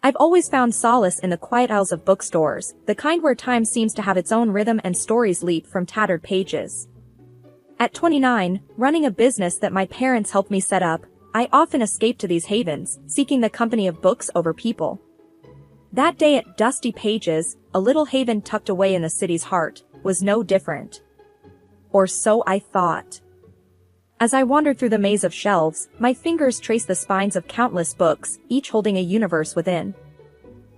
I've always found solace in the quiet aisles of bookstores, the kind where time seems to have its own rhythm and stories leap from tattered pages. At 29, running a business that my parents helped me set up, I often escaped to these havens, seeking the company of books over people. That day at Dusty Pages, a little haven tucked away in the city's heart, was no different. Or so I thought. As I wandered through the maze of shelves, my fingers traced the spines of countless books, each holding a universe within.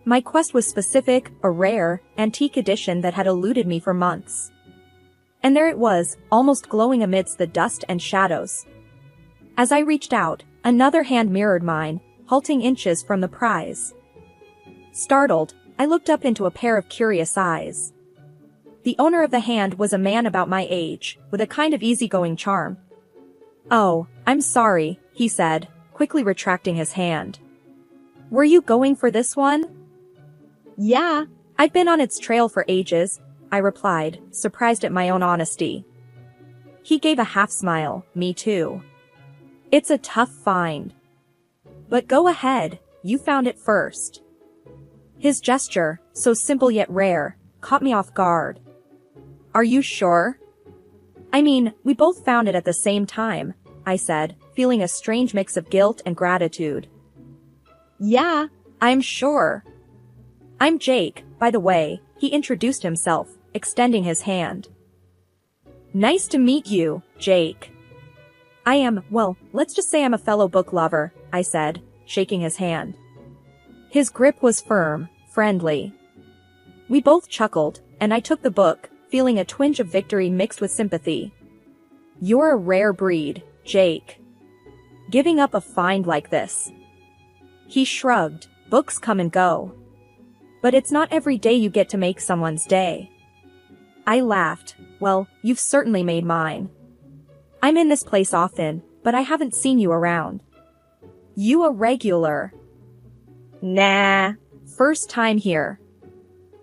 My quest was specific, a rare, antique edition that had eluded me for months. And there it was, almost glowing amidst the dust and shadows. As I reached out, another hand mirrored mine, halting inches from the prize. Startled, I looked up into a pair of curious eyes. The owner of the hand was a man about my age, with a kind of easygoing charm. "Oh, I'm sorry," he said, quickly retracting his hand. "Were you going for this one?" "Yeah, I've been on its trail for ages," I replied, surprised at my own honesty. He gave a half smile, me too. "It's a tough find. But go ahead, you found it first." His gesture, so simple yet rare, caught me off guard. "Are you sure?" "I mean, we both found it at the same time," I said, feeling a strange mix of guilt and gratitude. "Yeah, I'm sure. I'm Jake, by the way," he introduced himself, extending his hand. "Nice to meet you, Jake." "I am, well, let's just say I'm a fellow book lover," I said, shaking his hand. His grip was firm, friendly. We both chuckled, and I took the book, feeling a twinge of victory mixed with sympathy. "You're a rare breed, Jake. Giving up a find like this." He shrugged. "Books come and go. But it's not every day you get to make someone's day." I laughed. "Well, you've certainly made mine. I'm in this place often, but I haven't seen you around." "You a regular?" "Nah, first time here.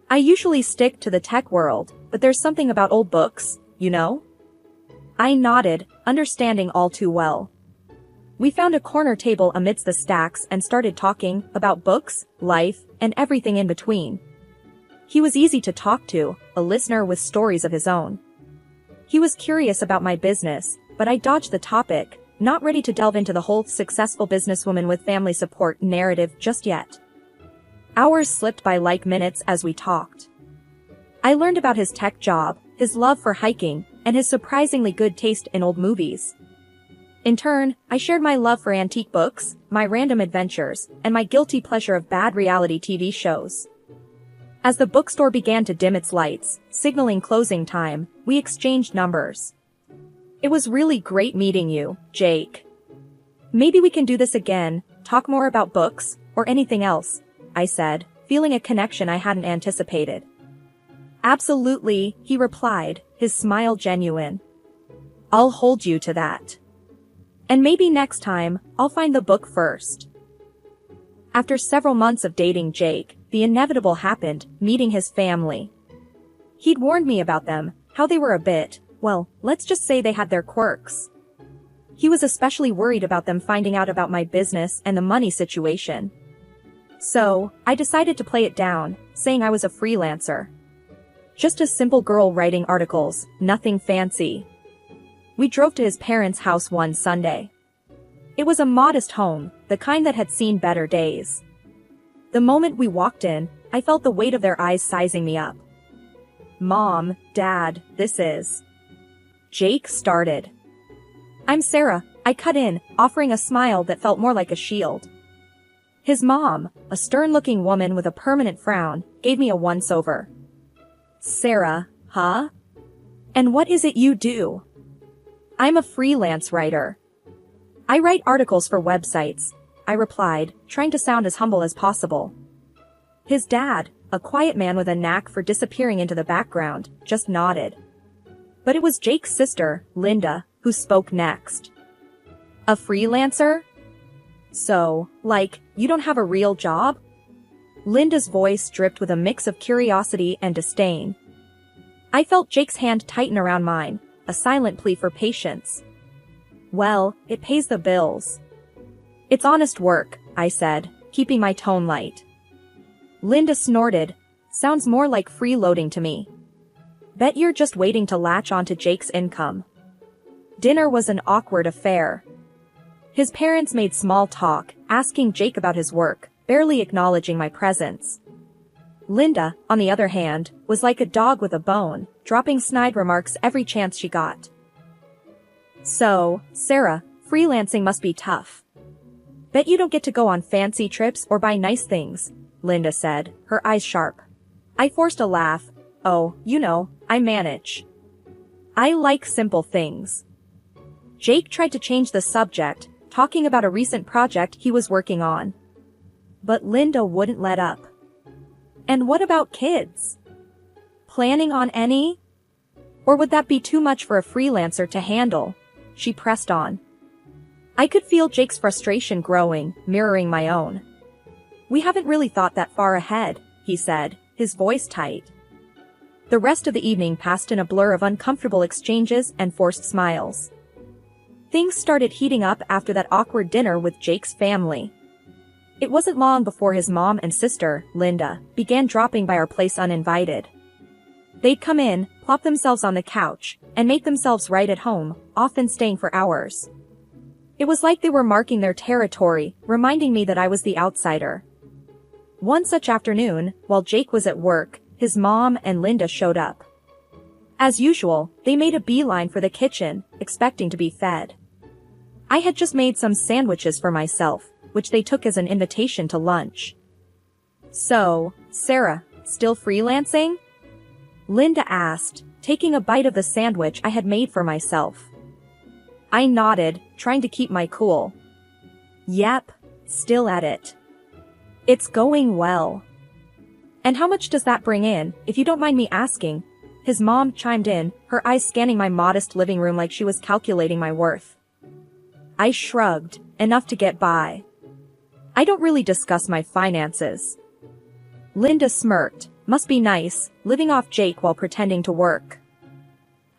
I usually stick to the tech world, but there's something about old books, you know?" I nodded, understanding all too well. We found a corner table amidst the stacks and started talking about books, life, and everything in between. He was easy to talk to, a listener with stories of his own. He was curious about my business, but I dodged the topic, not ready to delve into the whole successful businesswoman with family support narrative just yet. Hours slipped by like minutes as we talked. I learned about his tech job, his love for hiking, and his surprisingly good taste in old movies. In turn, I shared my love for antique books, my random adventures, and my guilty pleasure of bad reality TV shows. As the bookstore began to dim its lights, signaling closing time, we exchanged numbers. "It was really great meeting you, Jake. Maybe we can do this again, talk more about books, or anything else," I said, feeling a connection I hadn't anticipated. "Absolutely," he replied, his smile genuine. "I'll hold you to that. And maybe next time, I'll find the book first." After several months of dating Jake, the inevitable happened, meeting his family. He'd warned me about them, how they were a bit, well, let's just say they had their quirks. He was especially worried about them finding out about my business and the money situation. So, I decided to play it down, saying I was a freelancer. Just a simple girl writing articles, nothing fancy. We drove to his parents' house one Sunday. It was a modest home, the kind that had seen better days. The moment we walked in, I felt the weight of their eyes sizing me up. "Mom, Dad, this is..." Jake started. "I'm Sarah," I cut in, offering a smile that felt more like a shield. His mom, a stern-looking woman with a permanent frown, gave me a once-over. "Sarah, huh? And what is it you do?" "I'm a freelance writer. I write articles for websites," I replied, trying to sound as humble as possible. His dad, a quiet man with a knack for disappearing into the background, just nodded. But it was Jake's sister, Linda, who spoke next. "A freelancer? So, like, you don't have a real job?" Linda's voice dripped with a mix of curiosity and disdain. I felt Jake's hand tighten around mine, a silent plea for patience. "Well, it pays the bills." "It's honest work," I said, keeping my tone light. Linda snorted. Sounds more like freeloading to me. Bet you're just waiting to latch onto Jake's income. Dinner was an awkward affair. His parents made small talk, asking Jake about his work, barely acknowledging my presence. Linda, on the other hand, was like a dog with a bone, dropping snide remarks every chance she got. So, Sarah, freelancing must be tough. Bet you don't get to go on fancy trips or buy nice things, Linda said, her eyes sharp. I forced a laugh. Oh, you know, I manage. I like simple things. Jake tried to change the subject, talking about a recent project he was working on. But Linda wouldn't let up. And what about kids? Planning on any? Or would that be too much for a freelancer to handle? She pressed on. I could feel Jake's frustration growing, mirroring my own. We haven't really thought that far ahead, he said, his voice tight. The rest of the evening passed in a blur of uncomfortable exchanges and forced smiles. Things started heating up after that awkward dinner with Jake's family. It wasn't long before his mom and sister, Linda, began dropping by our place uninvited. They'd come in, plop themselves on the couch, and make themselves right at home, often staying for hours. It was like they were marking their territory, reminding me that I was the outsider. One such afternoon, while Jake was at work, his mom and Linda showed up. As usual, they made a beeline for the kitchen, expecting to be fed. I had just made some sandwiches for myself, which they took as an invitation to lunch. So, Sarah, still freelancing? Linda asked, taking a bite of the sandwich I had made for myself. I nodded, trying to keep my cool. Yep, still at it. It's going well. And how much does that bring in, if you don't mind me asking? His mom chimed in, her eyes scanning my modest living room like she was calculating my worth. I shrugged, enough to get by. I don't really discuss my finances. Linda smirked, must be nice, living off Jake while pretending to work.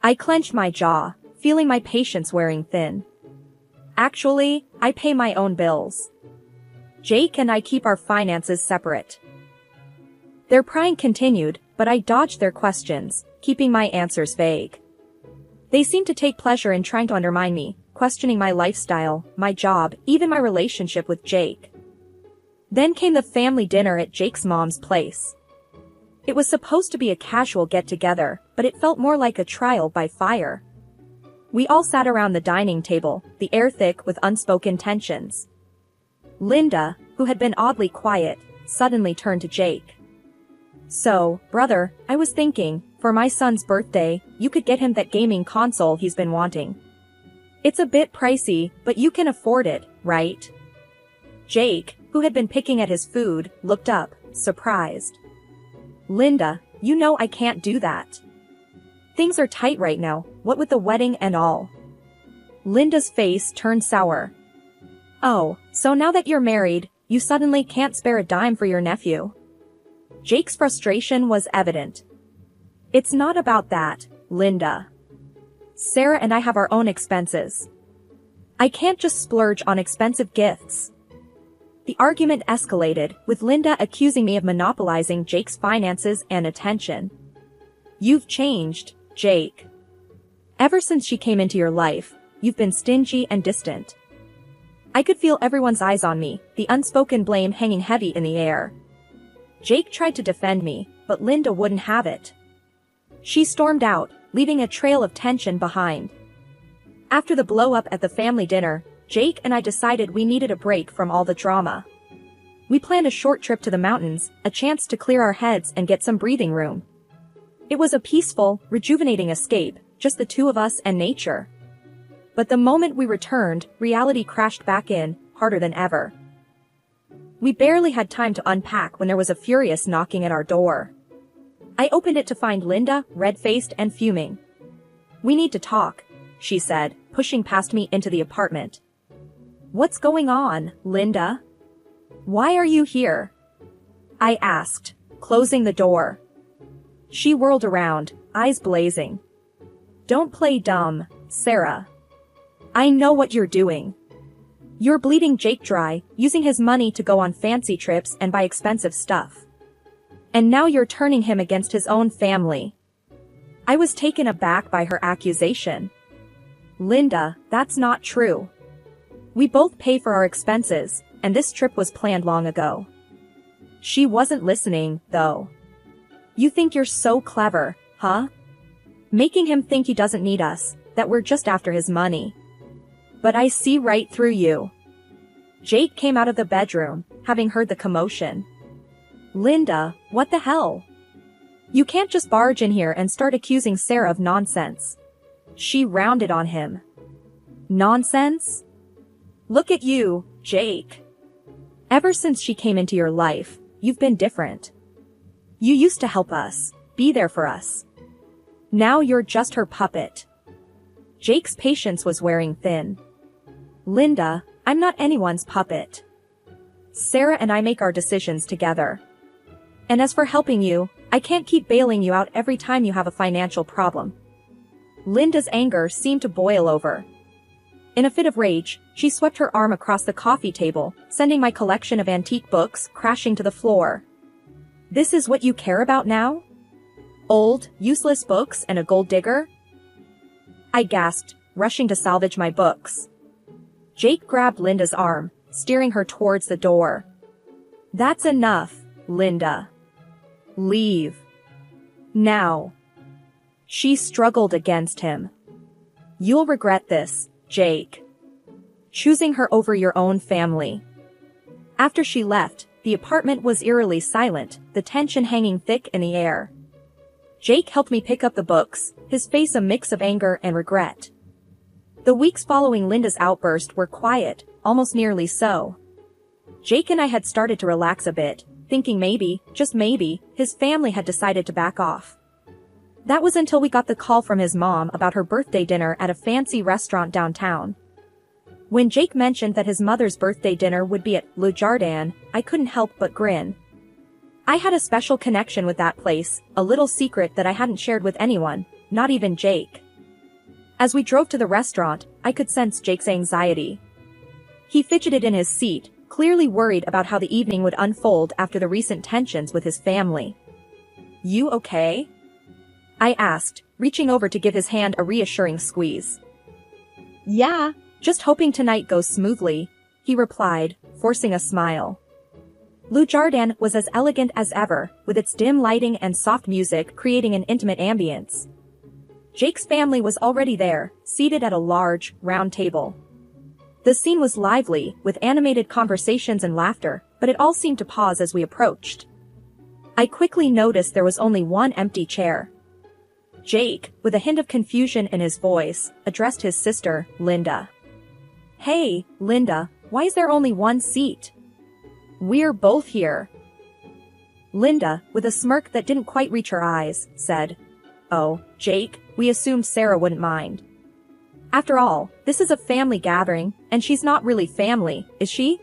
I clenched my jaw, feeling my patience wearing thin. Actually, I pay my own bills. Jake and I keep our finances separate. Their prying continued, but I dodged their questions, keeping my answers vague. They seemed to take pleasure in trying to undermine me, questioning my lifestyle, my job, even my relationship with Jake. Then came the family dinner at Jake's mom's place. It was supposed to be a casual get-together, but it felt more like a trial by fire. We all sat around the dining table, the air thick with unspoken tensions. Linda, who had been oddly quiet, suddenly turned to Jake. So, brother, I was thinking, for my son's birthday, you could get him that gaming console he's been wanting. It's a bit pricey, but you can afford it, right? Jake, who had been picking at his food, looked up, surprised. Linda, you know I can't do that. Things are tight right now, what with the wedding and all. Linda's face turned sour. Oh, so now that you're married, you suddenly can't spare a dime for your nephew? Jake's frustration was evident. It's not about that, Linda. Sarah and I have our own expenses. I can't just splurge on expensive gifts. The argument escalated, with Linda accusing me of monopolizing Jake's finances and attention. You've changed, Jake. Ever since she came into your life, you've been stingy and distant. I could feel everyone's eyes on me, the unspoken blame hanging heavy in the air. Jake tried to defend me, but Linda wouldn't have it. She stormed out, leaving a trail of tension behind. After the blow-up at the family dinner, Jake and I decided we needed a break from all the drama. We planned a short trip to the mountains, a chance to clear our heads and get some breathing room. It was a peaceful, rejuvenating escape, just the two of us and nature. But the moment we returned, reality crashed back in, harder than ever. We barely had time to unpack when there was a furious knocking at our door. I opened it to find Linda, red-faced and fuming. We need to talk, she said, pushing past me into the apartment. What's going on, Linda? Why are you here? I asked, closing the door. She whirled around, eyes blazing. Don't play dumb, Sarah. I know what you're doing. You're bleeding Jake dry, using his money to go on fancy trips and buy expensive stuff. And now you're turning him against his own family. I was taken aback by her accusation. Linda, that's not true. We both pay for our expenses, and this trip was planned long ago. She wasn't listening, though. You think you're so clever, huh? Making him think he doesn't need us, that we're just after his money. But I see right through you. Jake came out of the bedroom, having heard the commotion. Linda, what the hell? You can't just barge in here and start accusing Sarah of nonsense. She rounded on him. Nonsense? Look at you, Jake. Ever since she came into your life, you've been different. You used to help us, be there for us. Now you're just her puppet. Jake's patience was wearing thin. Linda, I'm not anyone's puppet. Sarah and I make our decisions together. And as for helping you, I can't keep bailing you out every time you have a financial problem. Linda's anger seemed to boil over. In a fit of rage, she swept her arm across the coffee table, sending my collection of antique books crashing to the floor. This is what you care about now? Old, useless books and a gold digger? I gasped, rushing to salvage my books. Jake grabbed Linda's arm, steering her towards the door. That's enough, Linda. Leave. Now. She struggled against him. You'll regret this, Jake. Choosing her over your own family. After she left, the apartment was eerily silent, the tension hanging thick in the air. Jake helped me pick up the books, his face a mix of anger and regret. The weeks following Linda's outburst were quiet, almost nearly so. Jake and I had started to relax a bit, thinking maybe, just maybe, his family had decided to back off. That was until we got the call from his mom about her birthday dinner at a fancy restaurant downtown. When Jake mentioned that his mother's birthday dinner would be at Le Jardin, I couldn't help but grin. I had a special connection with that place, a little secret that I hadn't shared with anyone, not even Jake. As we drove to the restaurant, I could sense Jake's anxiety. He fidgeted in his seat, clearly worried about how the evening would unfold after the recent tensions with his family. You okay? I asked, reaching over to give his hand a reassuring squeeze. Yeah, just hoping tonight goes smoothly, he replied, forcing a smile. Le Jardin was as elegant as ever, with its dim lighting and soft music creating an intimate ambience. Jake's family was already there, seated at a large, round table. The scene was lively, with animated conversations and laughter, but it all seemed to pause as we approached. I quickly noticed there was only one empty chair. Jake, with a hint of confusion in his voice, addressed his sister, Linda. Hey, Linda, why is there only one seat? We're both here. Linda, with a smirk that didn't quite reach her eyes, said, Oh, Jake, we assumed Sarah wouldn't mind. After all, this is a family gathering, and she's not really family, is she?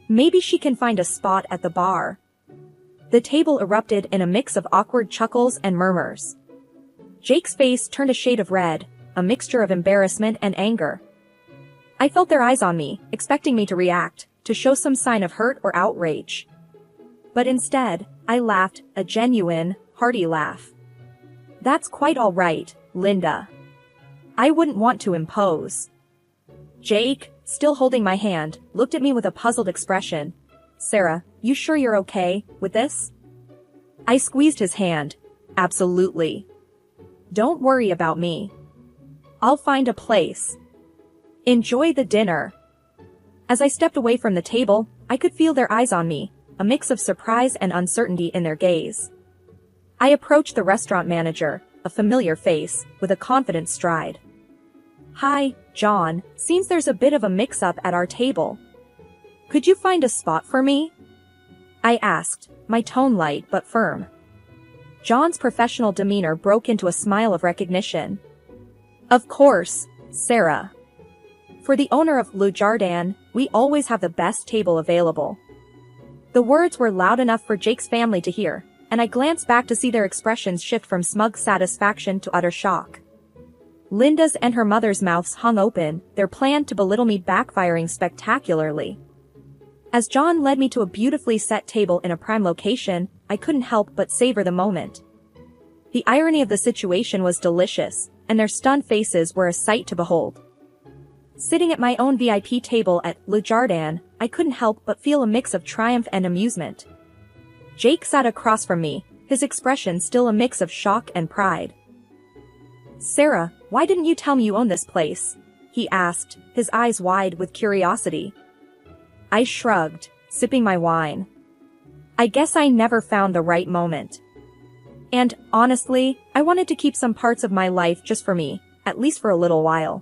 Maybe she can find a spot at the bar. The table erupted in a mix of awkward chuckles and murmurs. Jake's face turned a shade of red, a mixture of embarrassment and anger. I felt their eyes on me, expecting me to react, to show some sign of hurt or outrage. But instead, I laughed, a genuine, hearty laugh. That's quite all right, Linda. I wouldn't want to impose. Jake, still holding my hand, looked at me with a puzzled expression. Sarah, you sure you're okay with this? I squeezed his hand. Absolutely. Don't worry about me. I'll find a place. Enjoy the dinner. As I stepped away from the table, I could feel their eyes on me, a mix of surprise and uncertainty in their gaze. I approached the restaurant manager, a familiar face, with a confident stride. Hi, John, seems there's a bit of a mix-up at our table. Could you find a spot for me? I asked, my tone light but firm. John's professional demeanor broke into a smile of recognition. Of course, Sarah. For the owner of Le Jardin, we always have the best table available. The words were loud enough for Jake's family to hear, and I glanced back to see their expressions shift from smug satisfaction to utter shock. Linda's and her mother's mouths hung open, their plan to belittle me backfiring spectacularly. As John led me to a beautifully set table in a prime location, I couldn't help but savor the moment. The irony of the situation was delicious, and their stunned faces were a sight to behold. Sitting at my own VIP table at Le Jardin, I couldn't help but feel a mix of triumph and amusement. Jake sat across from me, his expression still a mix of shock and pride. "Sarah, why didn't you tell me you own this place?" he asked, his eyes wide with curiosity. I shrugged, sipping my wine. I guess I never found the right moment. And, honestly, I wanted to keep some parts of my life just for me, at least for a little while.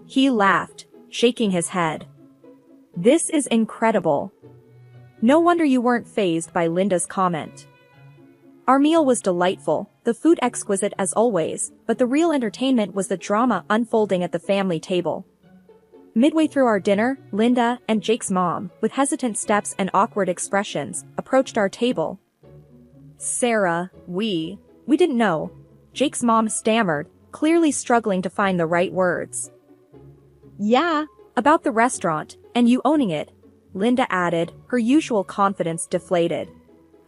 He laughed, shaking his head. "This is incredible. No wonder you weren't fazed by Linda's comment." Our meal was delightful, the food exquisite as always, but the real entertainment was the drama unfolding at the family table. Midway through our dinner, Linda and Jake's mom, with hesitant steps and awkward expressions, approached our table. "Sarah, we didn't know," Jake's mom stammered, clearly struggling to find the right words. "Yeah, about the restaurant, and you owning it," Linda added, her usual confidence deflated.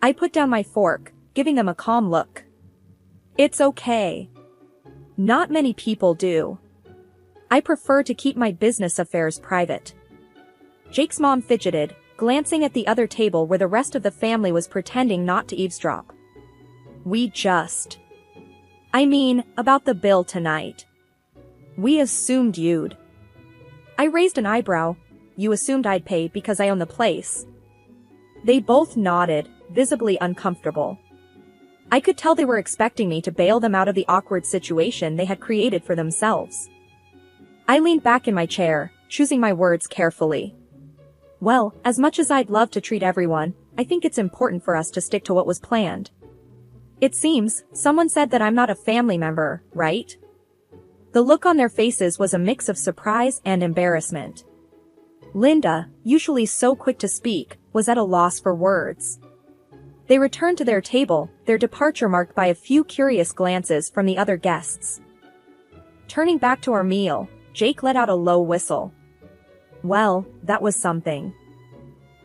I put down my fork, giving them a calm look. "It's okay. Not many people do. I prefer to keep my business affairs private." Jake's mom fidgeted, glancing at the other table where the rest of the family was pretending not to eavesdrop. I mean, about the bill tonight. We assumed you'd." I raised an eyebrow. "You assumed I'd pay because I own the place?" They both nodded, visibly uncomfortable. I could tell they were expecting me to bail them out of the awkward situation they had created for themselves. I leaned back in my chair, choosing my words carefully. "Well, as much as I'd love to treat everyone, I think it's important for us to stick to what was planned. It seems, someone said that I'm not a family member, right?" The look on their faces was a mix of surprise and embarrassment. Linda, usually so quick to speak, was at a loss for words. They returned to their table, their departure marked by a few curious glances from the other guests. Turning back to our meal, Jake let out a low whistle. "Well, that was something."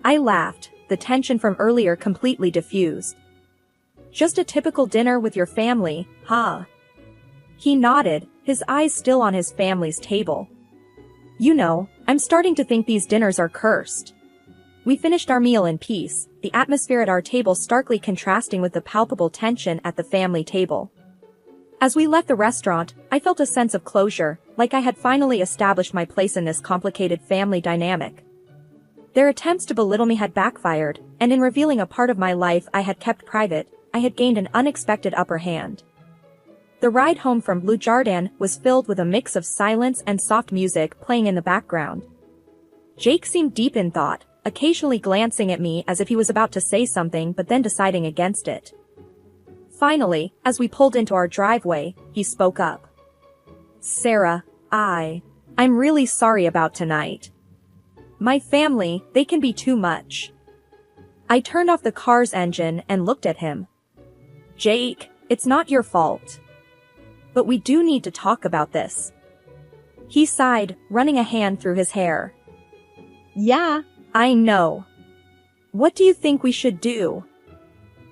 I laughed, the tension from earlier completely diffused. "Just a typical dinner with your family, huh?" He nodded, his eyes still on his family's table. "You know, I'm starting to think these dinners are cursed." We finished our meal in peace, the atmosphere at our table starkly contrasting with the palpable tension at the family table. As we left the restaurant, I felt a sense of closure, like I had finally established my place in this complicated family dynamic. Their attempts to belittle me had backfired, and in revealing a part of my life I had kept private, I had gained an unexpected upper hand. The ride home from Le Jardin was filled with a mix of silence and soft music playing in the background. Jake seemed deep in thought, occasionally glancing at me as if he was about to say something but then deciding against it. Finally, as we pulled into our driveway, he spoke up. "Sarah, I'm really sorry about tonight. My family, they can be too much." I turned off the car's engine and looked at him. "Jake, it's not your fault. But we do need to talk about this." He sighed, running a hand through his hair. "Yeah, I know. What do you think we should do?"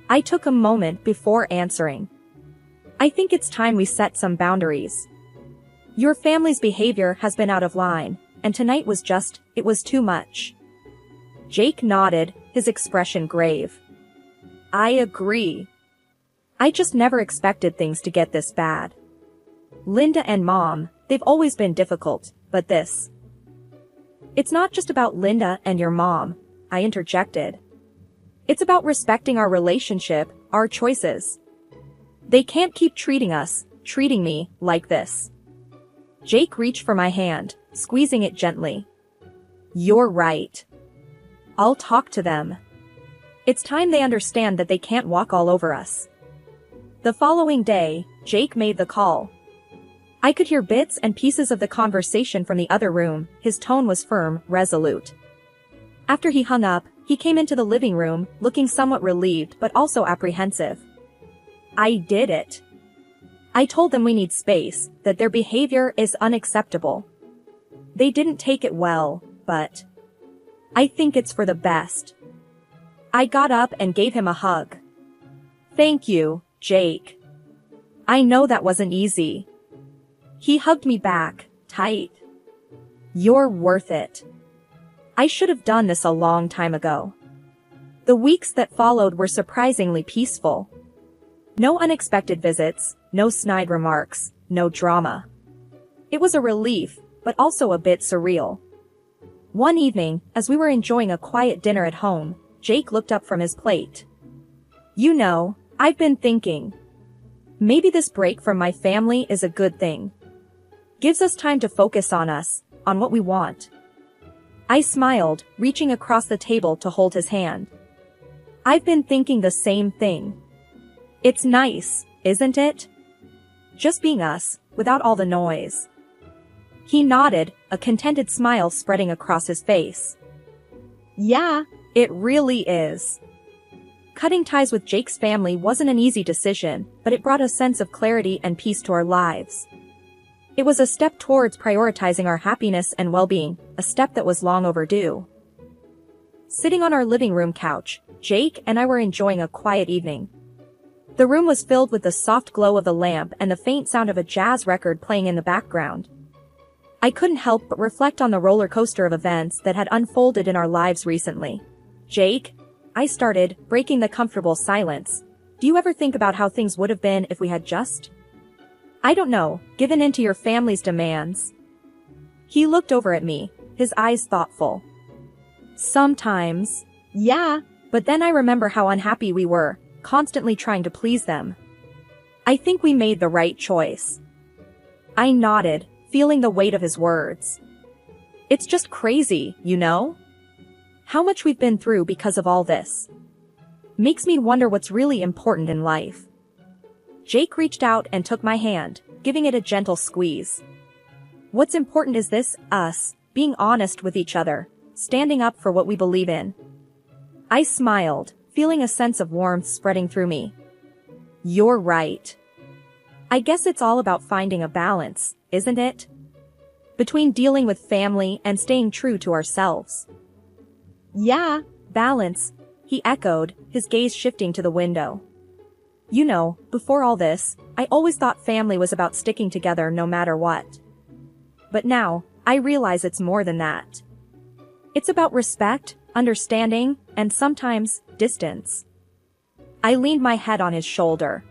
I took a moment before answering. "I think it's time we set some boundaries. Your family's behavior has been out of line, and tonight it was too much." Jake nodded, his expression grave. "I agree. I just never expected things to get this bad. Linda and Mom, they've always been difficult, but this..." "It's not just about Linda and your mom," I interjected. "It's about respecting our relationship, our choices. They can't keep treating me, like this." Jake reached for my hand, squeezing it gently. "You're right. I'll talk to them. It's time they understand that they can't walk all over us." The following day, Jake made the call. I could hear bits and pieces of the conversation from the other room, his tone was firm, resolute. After he hung up, he came into the living room, looking somewhat relieved but also apprehensive. "I did it. I told them we need space, that their behavior is unacceptable. They didn't take it well, but I think it's for the best." I got up and gave him a hug. Thank you, Jake. I know that wasn't easy. He hugged me back, tight. You're worth it. I should have done this a long time ago. The weeks that followed were surprisingly peaceful. No unexpected visits, no snide remarks, no drama. It was a relief, but also a bit surreal. One evening, as we were enjoying a quiet dinner at home, Jake looked up from his plate. You know, I've been thinking. Maybe this break from my family is a good thing. Gives us time to focus on us, on what we want. I smiled, reaching across the table to hold his hand. I've been thinking the same thing. It's nice, isn't it? Just being us, without all the noise. He nodded, a contented smile spreading across his face. Yeah, it really is. Cutting ties with Jake's family wasn't an easy decision, but it brought a sense of clarity and peace to our lives. It was a step towards prioritizing our happiness and well-being, a step that was long overdue. Sitting on our living room couch, Jake and I were enjoying a quiet evening. The room was filled with the soft glow of the lamp and the faint sound of a jazz record playing in the background. I couldn't help but reflect on the roller coaster of events that had unfolded in our lives recently. Jake, I started, breaking the comfortable silence. Do you ever think about how things would have been if we had just, I don't know, given in to your family's demands? He looked over at me, his eyes thoughtful. Sometimes. Yeah, but then I remember how unhappy we were, constantly trying to please them. I think we made the right choice. I nodded, feeling the weight of his words. It's just crazy, you know? How much we've been through because of all this. Makes me wonder what's really important in life. Jake reached out and took my hand, giving it a gentle squeeze. What's important is this, us, being honest with each other, standing up for what we believe in. I smiled, feeling a sense of warmth spreading through me. You're right. I guess it's all about finding a balance, isn't it? Between dealing with family and staying true to ourselves. Yeah, balance, he echoed, his gaze shifting to the window. You know, before all this, I always thought family was about sticking together no matter what. But now, I realize it's more than that. It's about respect, understanding, and sometimes, distance. I leaned my head on his shoulder.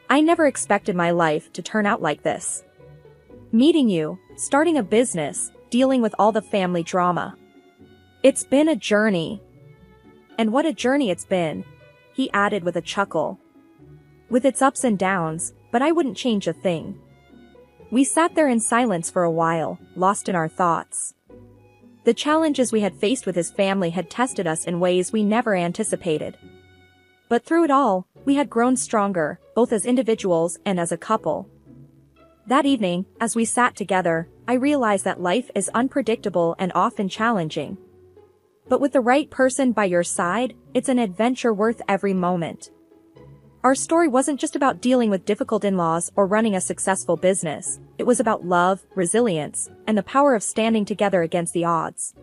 I never expected my life to turn out like this. Meeting you, starting a business, dealing with all the family drama. It's been a journey. And what a journey it's been, he added with a chuckle. With its ups and downs, but I wouldn't change a thing. We sat there in silence for a while, lost in our thoughts. The challenges we had faced with his family had tested us in ways we never anticipated. But through it all, we had grown stronger, both as individuals and as a couple. That evening, as we sat together, I realized that life is unpredictable and often challenging. But with the right person by your side, it's an adventure worth every moment. Our story wasn't just about dealing with difficult in-laws or running a successful business. It was about love, resilience, and the power of standing together against the odds.